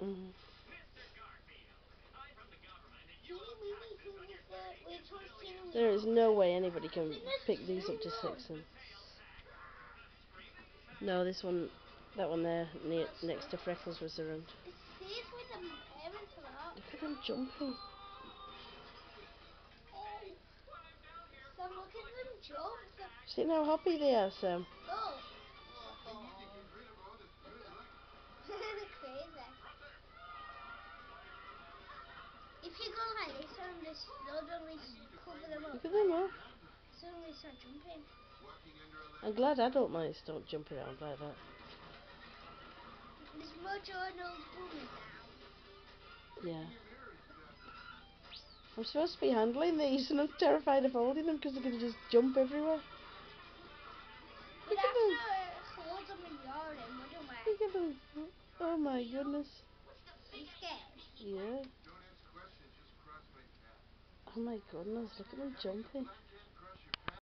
Mm. There is no way anybody can pick these up to 6. And no, this one, that one there, next to Freckles was around. Look at them jumping. Sam, look at them jump. See how happy they are, Sam? Oh. Crazy. If you go like this on this, they'll only cover them up. Look at them all. Suddenly start jumping. I'm glad adult mice don't jump around like that. There's Mojo and old Boomy now. Yeah. I'm supposed to be handling these and I'm terrified of holding them because they're going to just jump everywhere. We'd Look have at them. to hold them in your room, wouldn't we? Look at them. Oh my goodness. Are you scared? Yeah. Oh my goodness, look at them jumping.